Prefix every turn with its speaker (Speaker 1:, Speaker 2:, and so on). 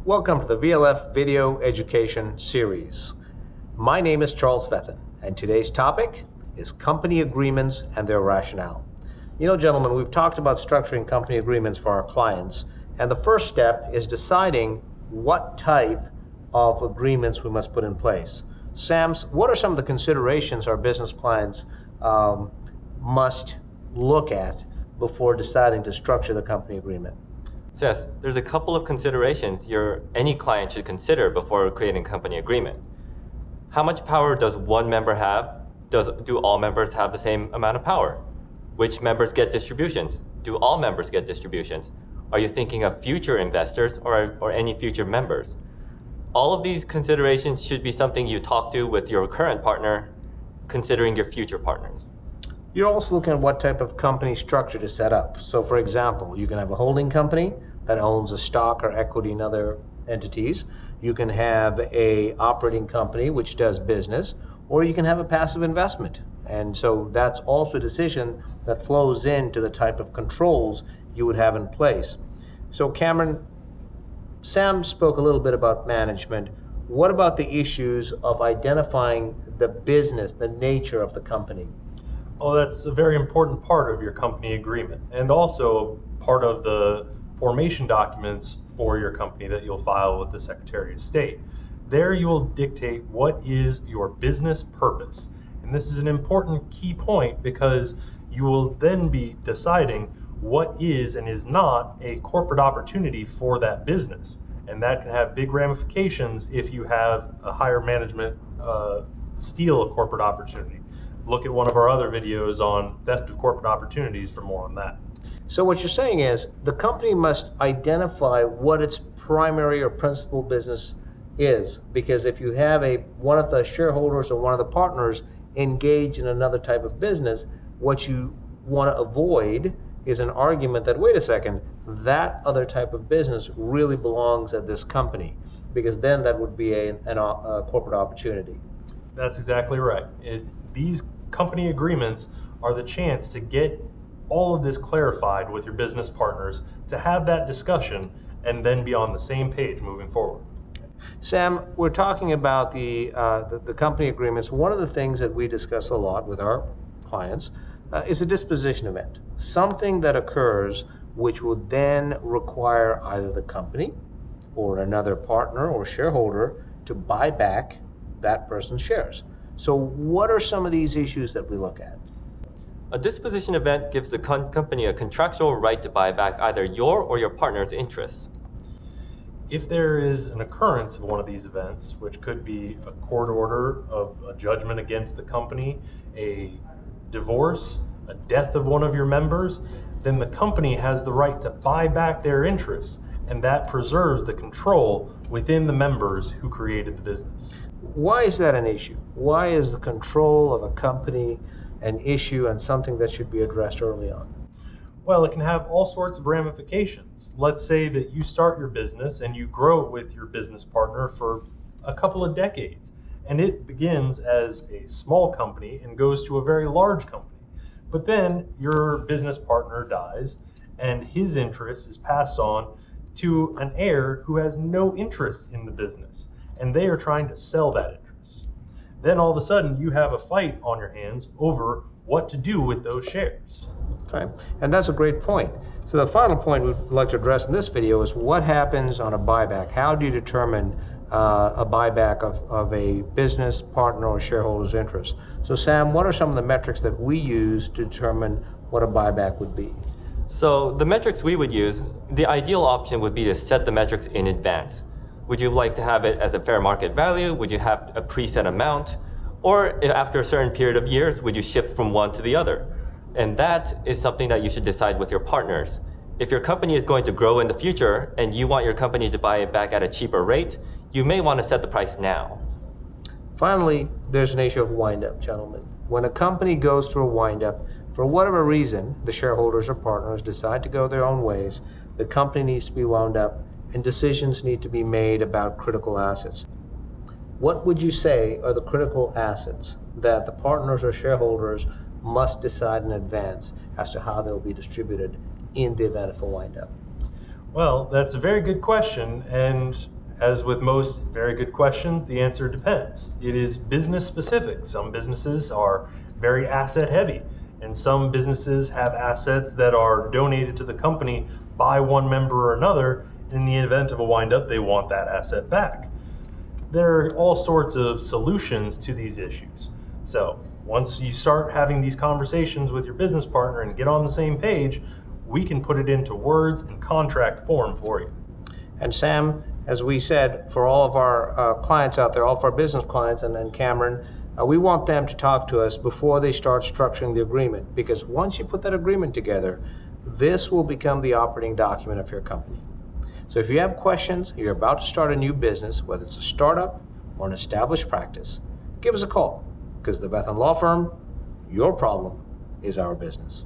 Speaker 1: Welcome to the VLF Video Education Series. My name is Charles Vethan, and today's topic is company agreements and their rationale. You know, gentlemen, we've talked about structuring company agreements for our clients, and the first step is deciding what type of agreements we must put in place. Sam, what are some of the considerations our business clients must look at before deciding to structure the company agreement?
Speaker 2: Yes, there's a couple of considerations any client should consider before creating a company agreement. How much power does one member have? Do all members have the same amount of power? Which members get distributions? Do all members get distributions? Are you thinking of future investors or any future members? All of these considerations should be something you talk to with your current partner, considering your future partners.
Speaker 1: You're also looking at what type of company structure to set up. So for example, you can have a holding company that owns a stock or equity in other entities. You can have a operating company which does business, or you can have a passive investment. And so that's also a decision that flows into the type of controls you would have in place. So Cameron, Sam spoke a little bit about management. What about the issues of identifying the business, the nature of the company?
Speaker 3: Well, that's a very important part of your company agreement, and also part of the formation documents for your company that you'll file with the Secretary of State. There you will dictate what is your business purpose. And this is an important key point because you will then be deciding what is and is not a corporate opportunity for that business. And that can have big ramifications if you have a higher management steal a corporate opportunity. Look at one of our other videos on theft of corporate opportunities for more on that.
Speaker 1: So what you're saying is the company must identify what its primary or principal business is, because if you have one of the shareholders or one of the partners engage in another type of business, what you want to avoid is an argument that, wait a second, that other type of business really belongs at this company, because then that would be a corporate opportunity.
Speaker 3: That's exactly right. These company agreements are the chance to get all of this clarified with your business partners, to have that discussion and then be on the same page moving forward.
Speaker 1: Sam, we're talking about the company agreements. One of the things that we discuss a lot with our clients is a disposition event, something that occurs which would then require either the company or another partner or shareholder to buy back that person's shares. So what are some of these issues that we look at?
Speaker 2: A disposition event gives the company a contractual right to buy back either your or your partner's interests.
Speaker 3: If there is an occurrence of one of these events, which could be a court order of a judgment against the company, a divorce, a death of one of your members, then the company has the right to buy back their interests, and that preserves the control within the members who created the business.
Speaker 1: Why is that an issue? Why is the control of a company an issue and something that should be addressed early on?
Speaker 3: Well, it can have all sorts of ramifications. Let's say that you start your business and you grow it with your business partner for a couple of decades, and it begins as a small company and goes to a very large company. But then your business partner dies and his interest is passed on to an heir who has no interest in the business, and they are trying to sell that interest. Then all of a sudden you have a fight on your hands over what to do with those shares.
Speaker 1: Okay, and that's a great point. So the final point we'd like to address in this video is what happens on a buyback. How do you determine a buyback of a business partner or shareholder's interest? So Sam, what are some of the metrics that we use to determine what a buyback would be?
Speaker 2: So the metrics we would use, the ideal option would be to set the metrics in advance. Would you like to have it as a fair market value? Would you have a preset amount? Or after a certain period of years, would you shift from one to the other? And that is something that you should decide with your partners. If your company is going to grow in the future and you want your company to buy it back at a cheaper rate, you may want to set the price now.
Speaker 1: Finally, there's an issue of wind-up, gentlemen. When a company goes through a wind-up, for whatever reason, the shareholders or partners decide to go their own ways, the company needs to be wound up, and decisions need to be made about critical assets. What would you say are the critical assets that the partners or shareholders must decide in advance as to how they'll be distributed in the event of a wind-up?
Speaker 3: Well, that's a very good question, and As with most very good questions, the answer depends. It is business specific. Some businesses are very asset heavy, and some businesses have assets that are donated to the company by one member or another. In the event of a windup, they want that asset back. There are all sorts of solutions to these issues. So once you start having these conversations with your business partner and get on the same page, we can put it into words and contract form for you.
Speaker 1: And Sam, as we said, for all of our clients out there, all of our business clients, and Cameron, we want them to talk to us before they start structuring the agreement, because once you put that agreement together, this will become the operating document of your company. So if you have questions, you're about to start a new business, whether it's a startup or an established practice, give us a call, because the Vethan Law Firm, your problem is our business.